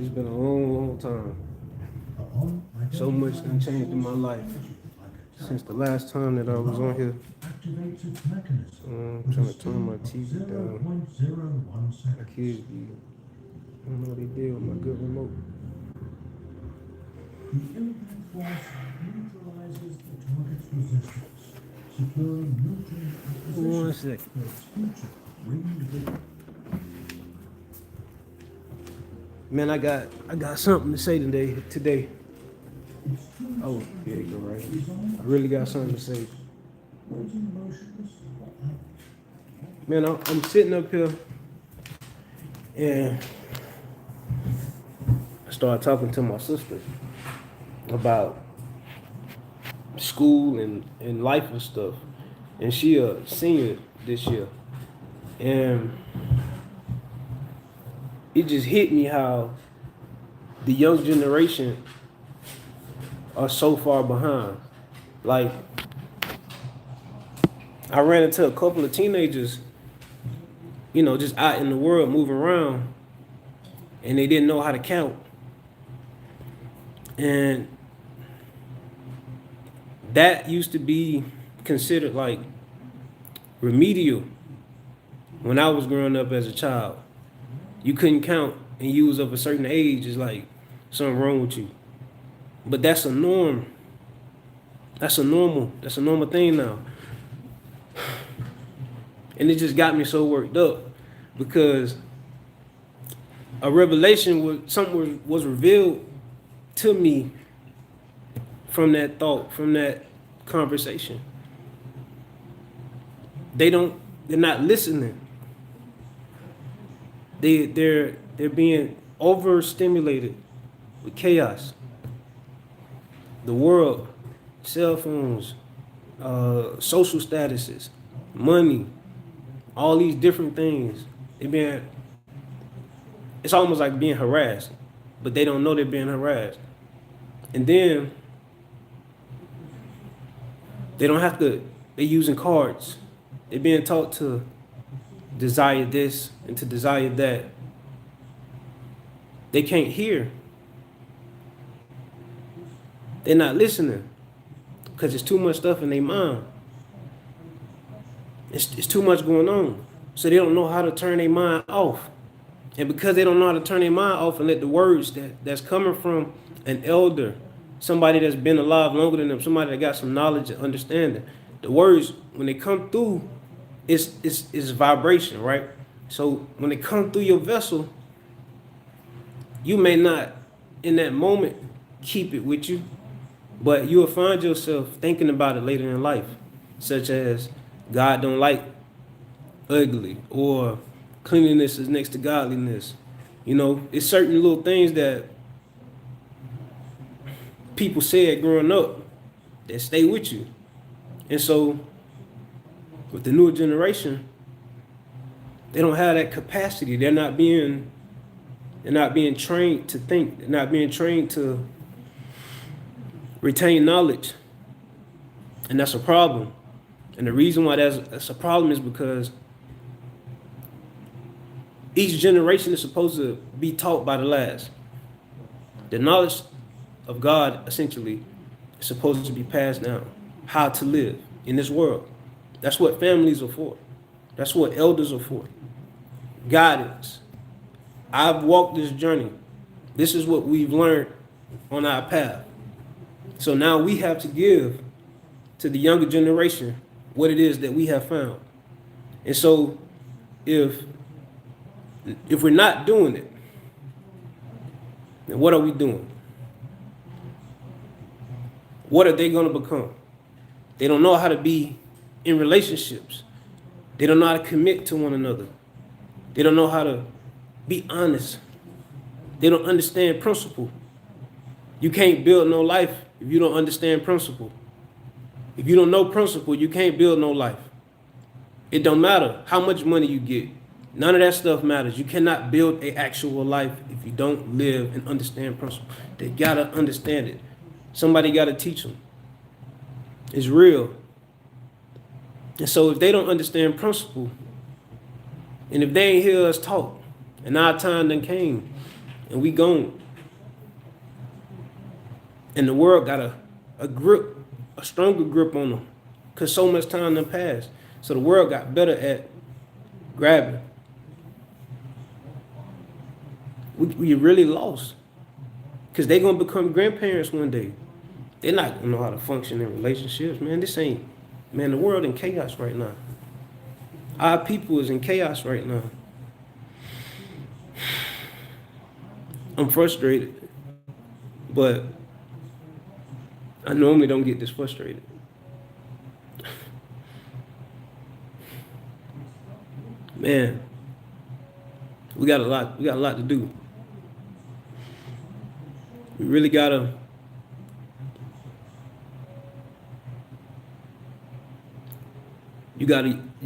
It's been a long, long time. So much done changed in my life since the last time that I was on here. I'm trying to turn my TV down. My kids be, I don't know what they did with my good remote. The impact force neutralizes the target's resistance, securing nutrient acquisition for its future reinvigoration. Man, I got something to say today. Oh, here you go, right. I really got something to say. Man, I'm sitting up here and I started talking to my sister about school and life and stuff. And she a senior this year. And it just hit me how the young generation are so far behind. Like, I ran into a couple of teenagers, just out in the world moving around, and they didn't know how to count. And that used to be considered like remedial when I was growing up as a child. You couldn't count and you was of a certain age, it's like something wrong with you. But that's a norm. That's a normal thing now. And it just got me so worked up because a revelation was revealed to me from that thought, from that conversation. They're not listening. They're being overstimulated with chaos. The world, cell phones, social statuses, money, all these different things. It's almost like being harassed, but they don't know they're being harassed. And then they're using cards. They're being taught to desire this and to desire that. They can't hear. They're not listening because there's too much stuff in their mind. It's too much going on. So they don't know how to turn their mind off. And because they don't know how to turn their mind off and let the words that's coming from an elder, somebody that's been alive longer than them, somebody that got some knowledge and understanding, the words, when they come through, it's vibration, right? So when they come through your vessel, you may not, in that moment, keep it with you, but you will find yourself thinking about it later in life, such as God don't like ugly, or cleanliness is next to godliness. It's certain little things that people said growing up that stay with you. And so with the newer generation, they don't have that capacity. They're not being trained to think. They're not being trained to retain knowledge. And that's a problem. And the reason why that's a problem is because each generation is supposed to be taught by the last. The knowledge of God, essentially, is supposed to be passed down. How to live in this world. That's what families are for. That's what elders are for. Guidance. I've walked this journey. This is what we've learned on our path. So now we have to give to the younger generation what it is that we have found. And so if we're not doing it, then what are we doing? What are they going to become? They don't know how to be in relationships. They don't know how to commit to one another. They don't know how to be honest. They don't understand principle. You can't build no life if you don't understand principle. If you don't know principle, you can't build no life. It don't matter how much money you get. None of that stuff matters. You cannot build an actual life if you don't live and understand principle. They gotta understand it. Somebody gotta teach them. It's real. And so if they don't understand principle, and if they ain't hear us talk, and our time then came, and we gone. And the world got a grip, a stronger grip on them, cause so much time done passed. So the world got better at grabbing. We really lost, cause they gonna become grandparents one day. They're not gonna know how to function in relationships, man. This ain't, man. The world in chaos right now. Our people is in chaos right now. I'm frustrated, but I normally don't get this frustrated. Man, we got a lot. We got a lot to do. We really gotta. You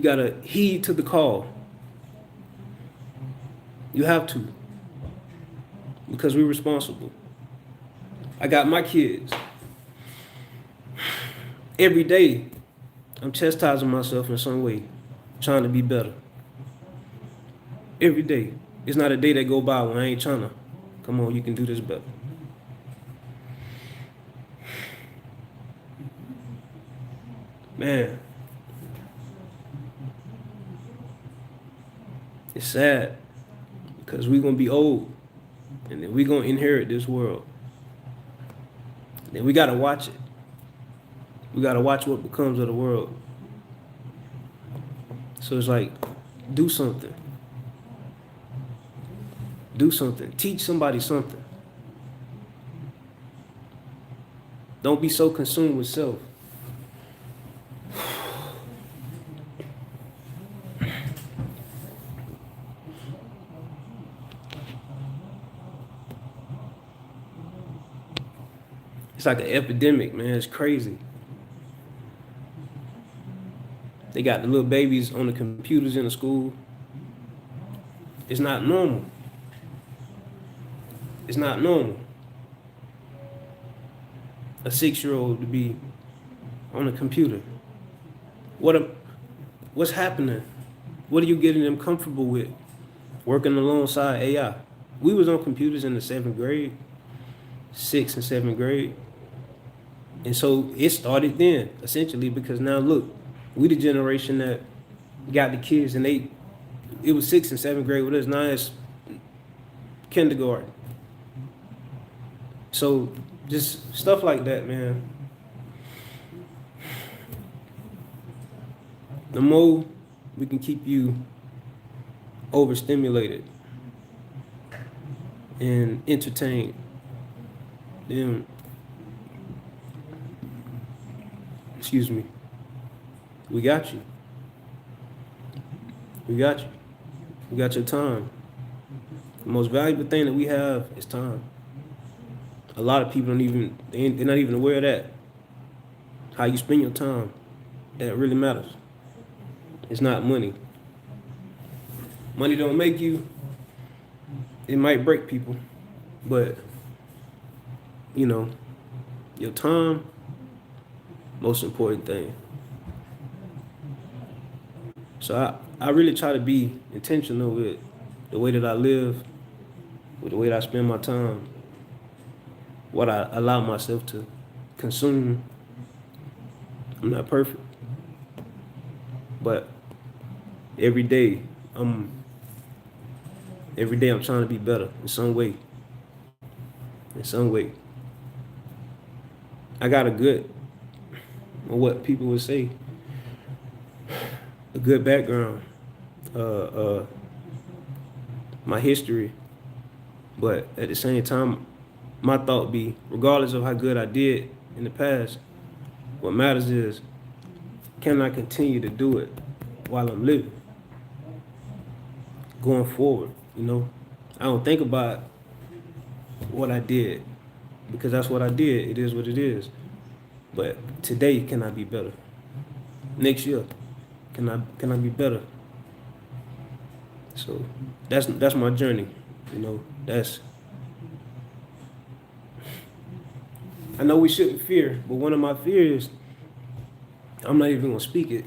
gotta heed to the call. You have to, because we're responsible. I got my kids. Every day, I'm chastising myself in some way, trying to be better. Every day. It's not a day that go by when I ain't trying to. Come on, you can do this better. Man, it's sad because we're going to be old and then we're going to inherit this world. Then we got to watch it. We got to watch what becomes of the world. So it's like, do something. Do something. Teach somebody something. Don't be so consumed with self. It's like an epidemic, man. It's crazy. They got the little babies on the computers in the school. It's not normal. It's not normal. A 6-year-old to be on a computer. What's happening? What are you getting them comfortable with? Working alongside AI. We was on computers in the 7th grade, 6th and 7th grade. And so it started then, essentially, because now look, we the generation that got the kids and it was 6th and 7th grade with us, now it's kindergarten. So just stuff like that, man. The more we can keep you overstimulated and entertained, then, excuse me, we got you. We got you. We got your time. The most valuable thing that we have is time. A lot of people they're not even aware of that. How you spend your time, that really matters. It's not money. Money don't make you. It might break people, but your time, most important thing. So I really try to be intentional with the way that I live, with the way that I spend my time, what I allow myself to consume. I'm not perfect, but every day I'm trying to be better in some way. In some way. I got what people would say, a good background, my history, but at the same time, my thought be, regardless of how good I did in the past, what matters is, can I continue to do it while I'm living, going forward? I don't think about what I did, because that's what I did. It is what it is. But today, can I be better? Next year, can I be better? So that's my journey. I know we shouldn't fear, but one of my fears, I'm not even gonna speak it.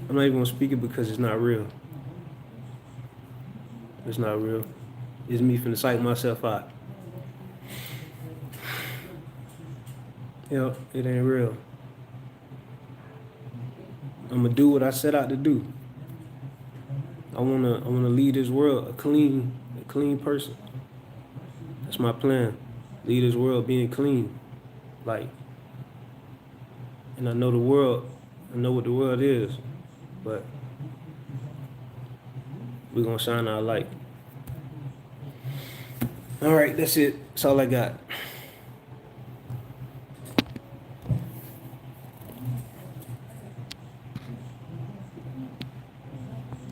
I'm not even gonna speak it because it's not real. It's not real. It's me finna psych myself out. Yep, it ain't real. I'm gonna do what I set out to do. I wanna leave this world a clean person. That's my plan. Leave this world being clean. Like, and I know I know what the world is, but we're gonna shine our light. All right, that's it. That's all I got.